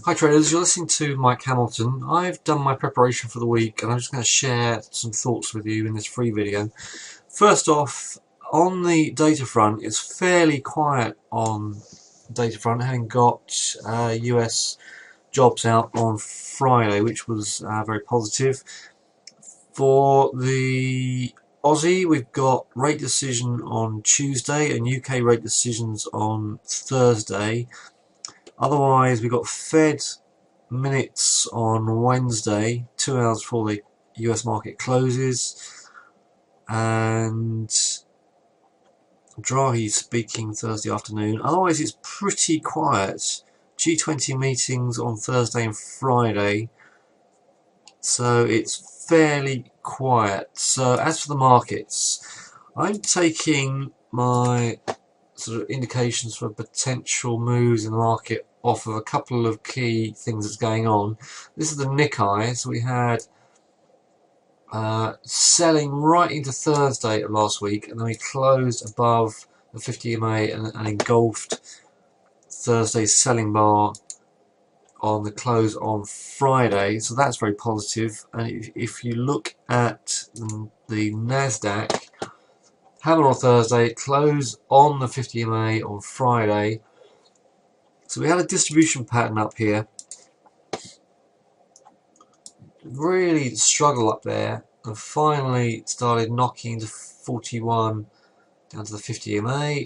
Hi traders, you're listening to Mike Hamilton. I've done my preparation for the week and I'm just going to share some thoughts with you in this free video. First off, on the data front, it's fairly quiet on data front, having got US jobs out on Friday, which was very positive. For the Aussie, we've got rate decision on Tuesday and UK rate decisions on Thursday. Otherwise, we've got Fed minutes on Wednesday, 2 hours before the US market closes, and Draghi speaking Thursday afternoon. Otherwise, it's pretty quiet. G20 meetings on Thursday and Friday, so it's fairly quiet. So as for the markets, I'm taking my sort of indications for potential moves in the market off of a couple of key things that's going on. This is the Nikkei. So we had selling right into Thursday of last week, and then we closed above the 50 EMA and engulfed Thursday's selling bar on the close on Friday. So that's very positive. And if you look at the Nasdaq, hammer on Thursday, close on the 50 EMA on Friday. So we had a distribution pattern up here. Really struggled up there and finally started knocking into 41 down to the 50 EMA.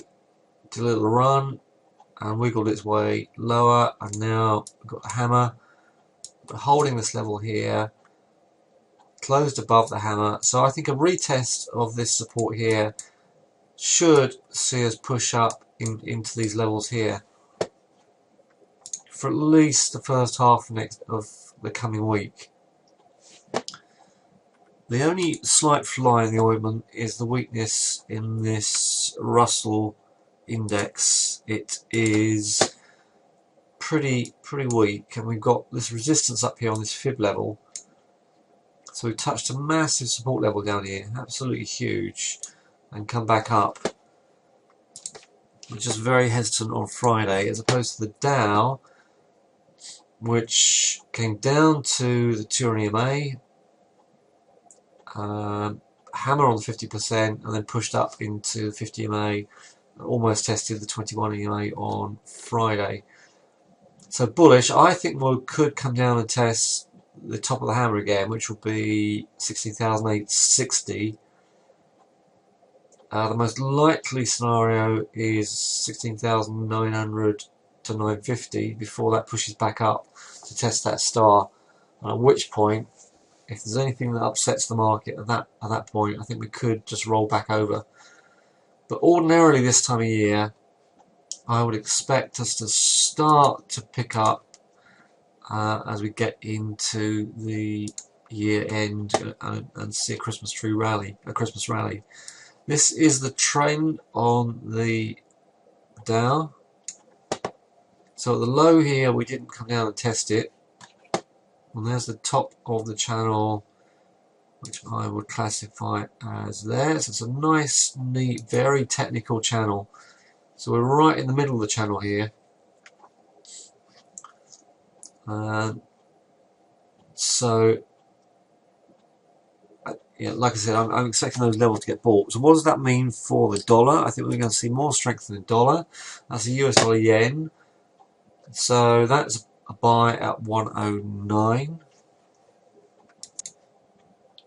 Did a little run and wiggled its way lower, and now we've got the hammer. We're holding this level here, closed above the hammer. So I think a retest of this support here should see us push up into these levels here for at least the first half of the coming week. The only slight fly in the ointment is the weakness in this Russell index. It is pretty weak, and we've got this resistance up here on this fib level. So we've touched a massive support level down here, absolutely huge, and come back up. We're just very hesitant on Friday, as opposed to the Dow, which came down to the 2 EMA, hammer on the 50%, and then pushed up into the 50 EMA, almost tested the 21 EMA on Friday. So bullish. I think we could come down and test the top of the hammer again, which will be 16,860. The most likely scenario is 16,900 to 950 before that pushes back up to test that star. At which point, if there's anything that upsets the market at that point, I think we could just roll back over. But ordinarily this time of year, I would expect us to start to pick up as we get into the year end and see a Christmas rally. This is the trend on the Dow. So at the low here, we didn't come down and test it. And there's the top of the channel, which I would classify as there. So it's a nice, neat, very technical channel. So we're right in the middle of the channel here. Yeah, like I said, I'm expecting those levels to get bought. So what does that mean for the dollar? I think we're going to see more strength in the dollar. That's the US dollar yen. So that's a buy at 109.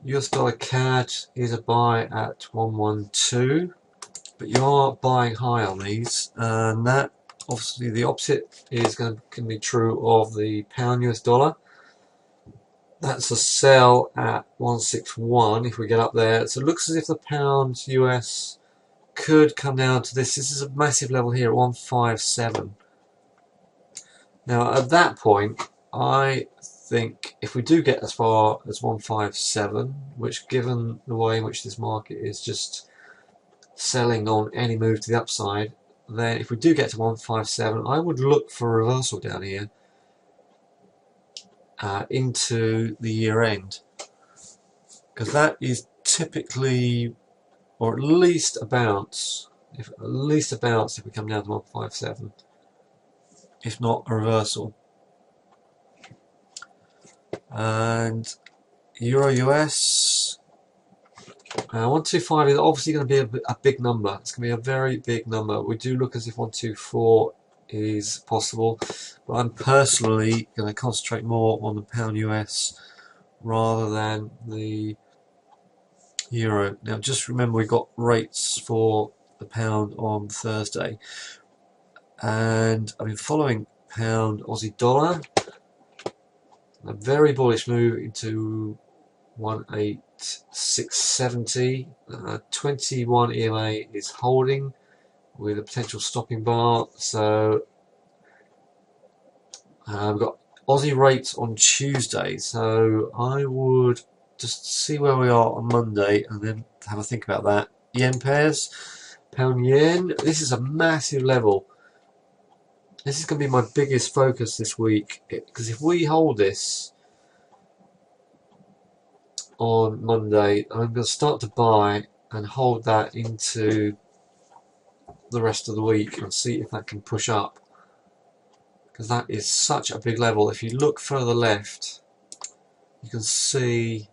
US dollar CAD is a buy at 112. But you are buying high on these. And that, obviously, the opposite is going to be true of the pound US dollar. That's a sell at 161 if we get up there. So it looks as if the pound US could come down to this. This is a massive level here at 157. Now at that point, I think if we do get as far as 157, which given the way in which this market is just selling on any move to the upside, then if we do get to 157, I would look for a reversal down here. Into the year end, because that is typically, or at least a bounce, if we come down to 157, if not a reversal. And Euro US 125 is obviously going to be a big number. It's going to be a very big number. We do look as if 124 is possible, but I'm personally going to concentrate more on the pound US rather than the euro. Now just remember we got rates for the pound on Thursday, and I've been following pound Aussie dollar. A very bullish move into 18670. 21 EMA is holding with a potential stopping bar. So we've got Aussie rates on Tuesday. So I would just see where we are on Monday and then have a think about that. Yen pairs, pound yen. This is a massive level. This is going to be my biggest focus this week, because if we hold this on Monday, I'm going to start to buy and hold that into the rest of the week and see if that can push up, because that is such a big level. If you look further left, you can see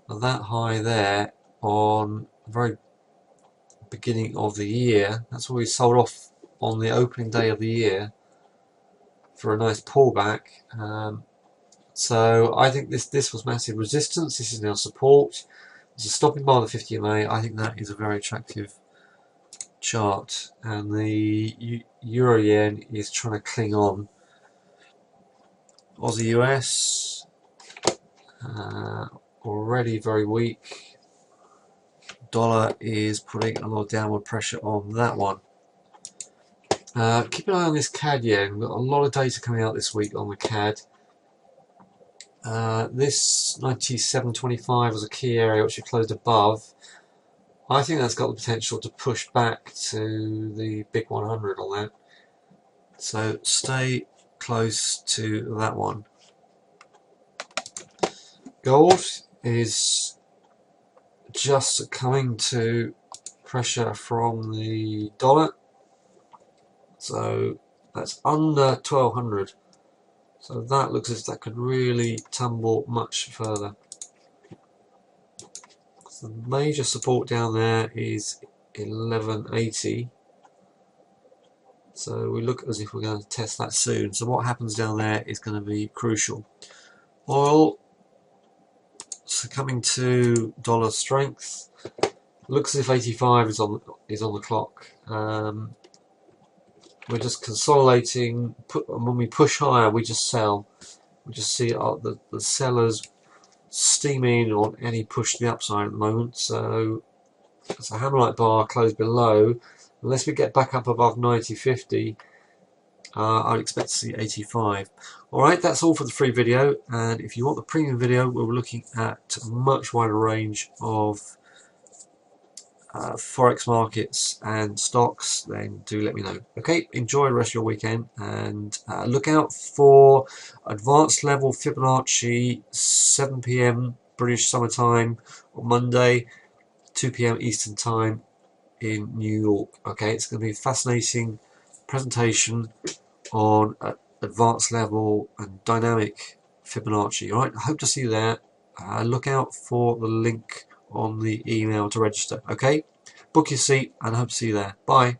that high there on the very beginning of the year. That's where we sold off on the opening day of the year for a nice pullback. So I think this was massive resistance. This is now support. There's a stopping bar on the 50 MA. I think that is a very attractive chart, and the euro yen is trying to cling on. Aussie US already very weak. Dollar is putting a lot of downward pressure on that one. Keep an eye on this CAD yen. We've got a lot of data coming out this week on the CAD. This 97.25 was a key area which it closed above. I think that's got the potential to push back to the big 100 on that. So stay close to that one. Gold is just coming to pressure from the dollar. So that's under 1200. So that looks as if that could really tumble much further. So the major support down there is 1180. So we look as if we're going to test that soon. So what happens down there is going to be crucial. Oil succumbing to dollar strength. Looks as if 85 is on the clock. We're just consolidating. When we push higher, we just sell. We just see the sellers steaming on any push to the upside at the moment. So it's a hammerite bar closed below. Unless we get back up above 90.50, I'd expect to see 85. Alright, that's all for the free video. And if you want the premium video, we're looking at a much wider range of forex markets and stocks, then do let me know. Okay, enjoy the rest of your weekend, and look out for advanced level Fibonacci 7 PM British summer time on Monday, 2 PM Eastern time in New York. Okay, it's going to be a fascinating presentation on advanced level and dynamic Fibonacci. Alright, I hope to see you there. Look out for the link on the email to register. Okay, book your seat and I hope to see you there. Bye.